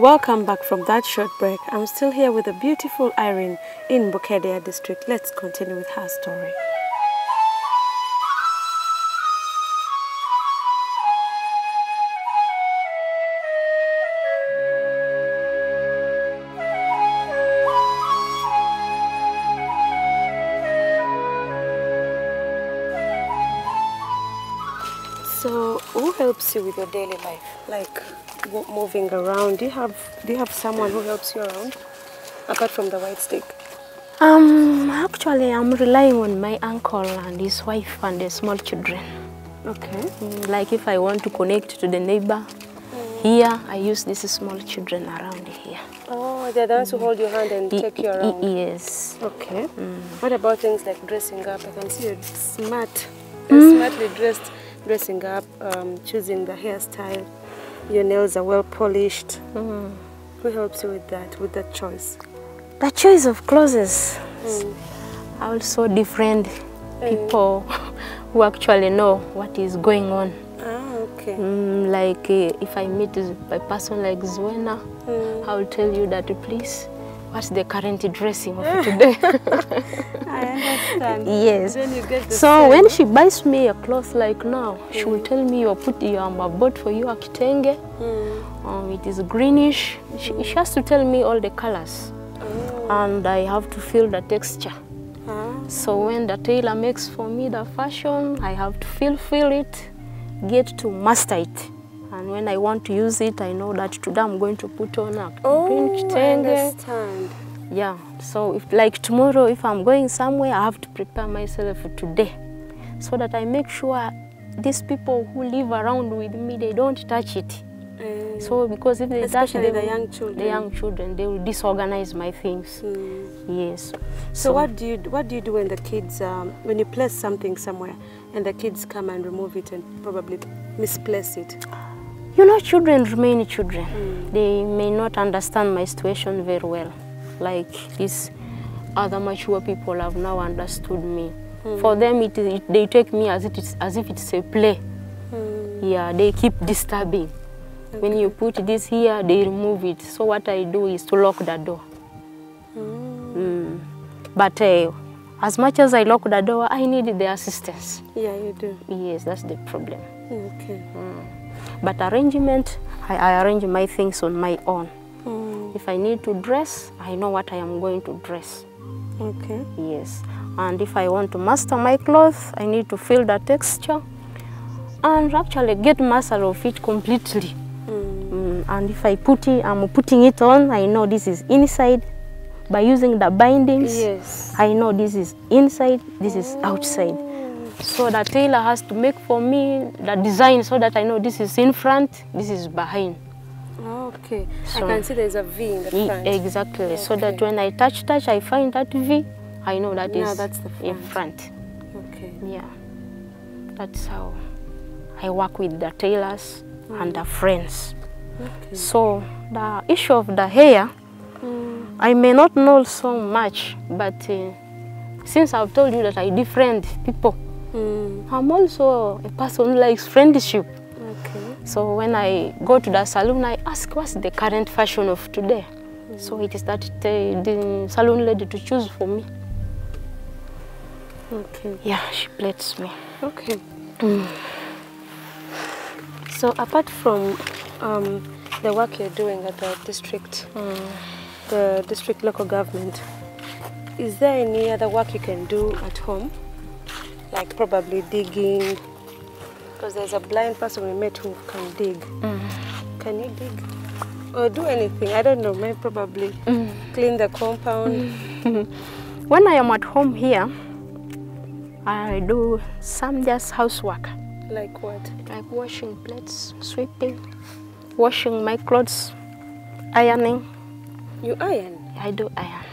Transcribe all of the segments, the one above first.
Welcome back from that short break. I'm still here with the beautiful Irene in Bukedea district. Let's continue with her story. So, who helps you with your daily life, like moving around? Do you have someone who helps you around, apart from the white stick? Actually, I'm relying on my uncle and his wife and the small children. Okay. Like if I want to connect to the neighbor here, I use these small children around here. Oh, they're the ones who hold your hand and take you around? Yes. Okay. What about things like dressing up? I can see you're smart. You're smartly dressed. Dressing up, choosing the hairstyle, your nails are well polished. Who helps you with that choice? The choice of clothes. Also different people who actually know what is going on. Ah, okay. Like if I meet a person like Zwena, I will tell you that please, what's the current dressing of today? I understand. Yes. Then you get the so same. when she buys me a cloth like now, she will tell me, I bought for you a kitenge. It is greenish. She has to tell me all the colors. And I have to feel the texture. So when the tailor makes for me the fashion, I have to feel it, get to master it. And when I want to use it, I know that today I'm going to put on a green kitenge. I understand. Yeah, so if like tomorrow, if I'm going somewhere, I have to prepare myself for today, so that I make sure these people who live around with me, they don't touch it. So because if they touch them, the young children, they will disorganize my things. Yes. So what do you do when the kids when you place something somewhere and the kids come and remove it and probably misplace it? You know, children remain children. They may not understand my situation very well. Like these other mature people have now understood me. For them, they take me as if it's a play. Yeah, they keep disturbing. When you put this here, they remove it. So what I do is to lock the door. But as much as I lock the door, I need the assistance. Yeah, you do. Yes, that's the problem. Okay. But arrangement, I arrange my things on my own. If I need to dress, I know what I am going to dress. Okay. Yes. And if I want to master my clothes, I need to feel the texture and actually get master of it completely. And if I'm putting it on, I know this is inside. By using the bindings, yes, I know this is inside, this is outside. So the tailor has to make for me the design so that I know this is in front, this is behind. Okay. So, I can see there's a V in the front. Exactly. Okay. So that when I touch, I find that V, I know that that's the front. In front. Okay. Yeah. That's how I work with the tailors and the friends. Okay. So the issue of the hair, I may not know so much, but since I've told you that I befriend people, I'm also a person who likes friendship. Okay. So when I go to the salon, I ask what's the current fashion of today. So it is that the salon lady to choose for me. Okay. Yeah, she plates me. Okay. So apart from the work you're doing at the district, the district local government, is there any other work you can do at home? Like probably digging? Because there's a blind person we met who can dig. Can you dig? Or do anything? I don't know, maybe probably clean the compound. When I am at home here, I do some just housework. Like what? Like washing plates, sweeping, washing my clothes, ironing. You iron? I do iron.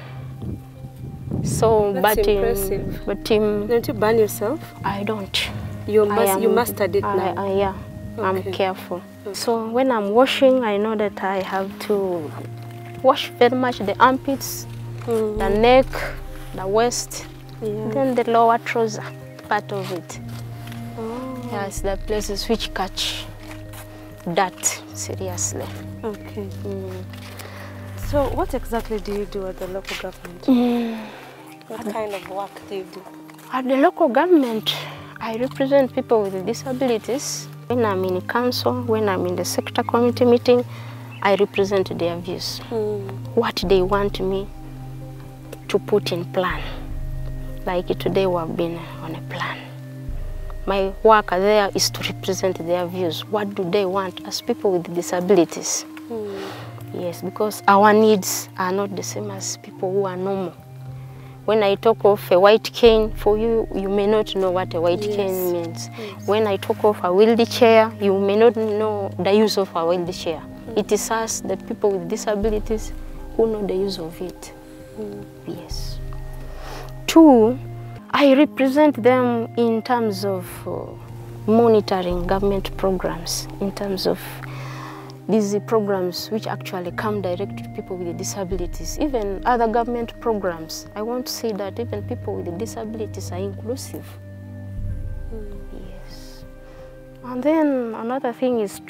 So, That's impressive. Don't you burn yourself? I don't. You mastered it now? Yeah, okay. I'm careful. Okay. So when I'm washing, I know that I have to wash very much the armpits, the neck, the waist, then the lower trouser part of it. Yes, the places which catch. that seriously. Okay. So what exactly do you do at the local government? What kind of work do you do? At the local government, I represent people with disabilities. When I'm in council, when I'm in the sector committee meeting, I represent their views. What they want me to put in plan. Like today we have been on a plan. My work there is to represent their views. What do they want as people with disabilities? Yes, because our needs are not the same as people who are normal. When I talk of a white cane, for you, you may not know what a white cane means. When I talk of a wheelchair, you may not know the use of a wheelchair. It is us, the people with disabilities, who know the use of it. Yes. 2, I represent them in terms of monitoring government programs, in terms of these programs which actually come direct to people with disabilities. Even other government programs, I want to say that even people with disabilities are inclusive. Yes. And then another thing is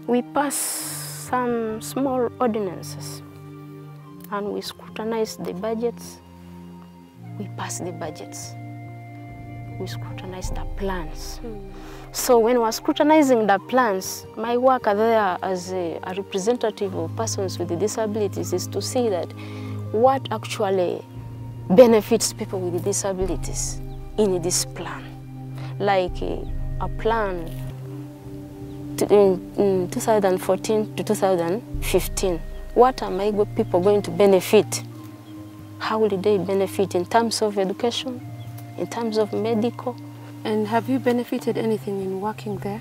we pass some small ordinances and we scrutinize the budgets. We pass the budgets. We scrutinize the plans. So when we're scrutinizing the plans, my work there as a representative of persons with disabilities is to see that what actually benefits people with disabilities in this plan. Like a plan in 2014 to 2015. What are my people going to benefit? How will they benefit in terms of education, in terms of medical? And have you benefited anything in working there?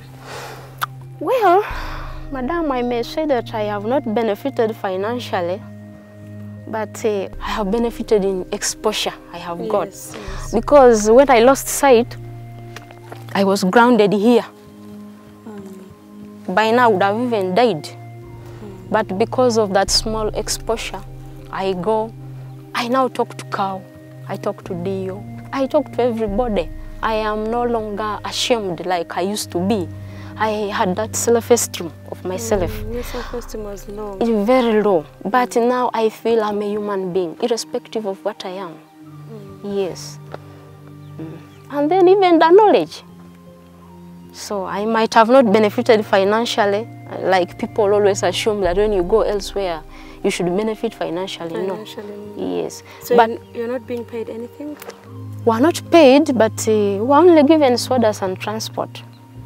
Well, Madam, I may say that I have not benefited financially, but I have benefited in exposure I have got. Yes. Because when I lost sight, I was grounded here. By now I would have even died. But because of that small exposure, I now talk to cow, I talk to Dio, I talk to everybody. I am no longer ashamed like I used to be. I had that self-esteem of myself. Your self-esteem was low. Very low. But now I feel I'm a human being, irrespective of what I am. Yes. And then even the knowledge. So I might have not benefited financially, like people always assume that when you go elsewhere, you should benefit financially. Financially. No. Yes. So but you're not being paid anything? We're not paid, but we're only given sodas and transport.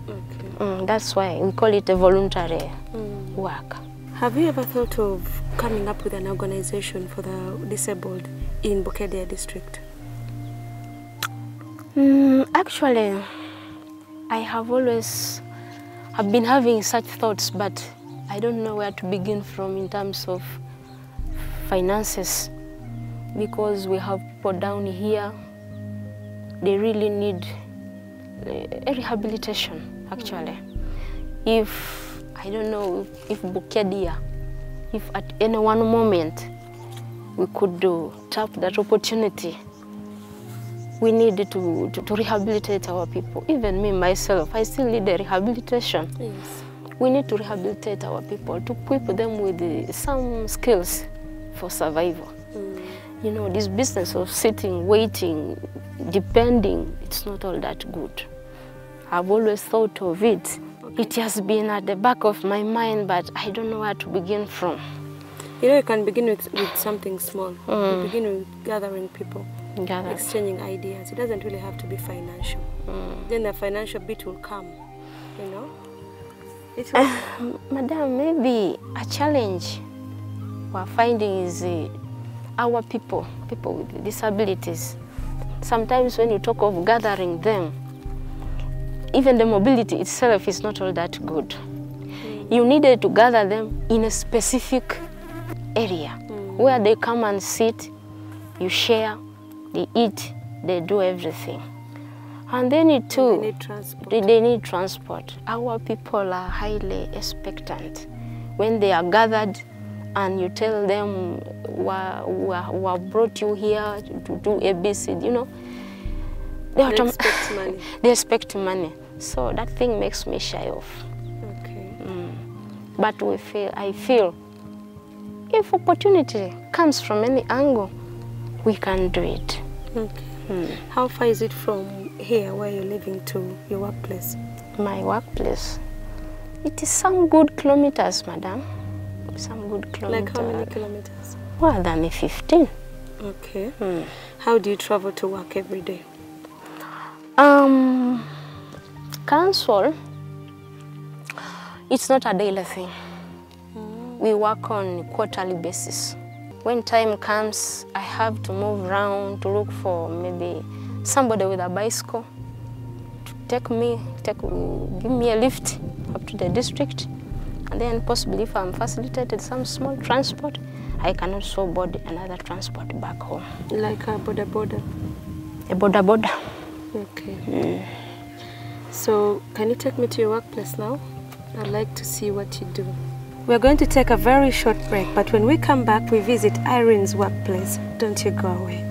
Okay. That's why we call it a voluntary work. Have you ever thought of coming up with an organization for the disabled in Bukedea district? Actually, I have been having such thoughts, but I don't know where to begin from in terms of finances, because we have people down here. They really need a rehabilitation, actually. If, I don't know, if Bukedea, if at any one moment we could tap that opportunity, we need to rehabilitate our people. Even me, myself, I still need a rehabilitation. Yes. We need to rehabilitate our people, to equip them with some skills for survival. You know, this business of sitting, waiting, depending, it's not all that good. I've always thought of it. Okay. It has been at the back of my mind, but I don't know where to begin from. You know, you can begin with something small. You begin with gathering people, exchanging ideas. It doesn't really have to be financial. Then the financial bit will come, you know? It will... Madam, maybe a challenge we're finding is our people with disabilities. Sometimes when you talk of gathering them, even the mobility itself is not all that good. You needed to gather them in a specific area where they come and sit, you share, they eat, they do everything. And then it too, they need transport. They need transport. Our people are highly expectant. When they are gathered and you tell them, we brought you here to do ABC, you know, they expect money. They expect money. So that thing makes me shy off. But I feel if opportunity comes from any angle, we can do it. Okay. How far is it from here where you're living to your workplace? My workplace? It is some good kilometers, madam. Some good kilometers. Like how many kilometers? More than 15. Okay. How do you travel to work every day? Council, it's not a daily thing. We work on quarterly basis. When time comes, I have to move around to look for maybe somebody with a bicycle to give me a lift up to the district. And then possibly if I'm facilitated some small transport, I can also board another transport back home. Like a boda boda? A boda boda. Okay. So can you take me to your workplace now? I'd like to see what you do. We're going to take a very short break, but when we come back, we visit Irene's workplace. Don't you go away.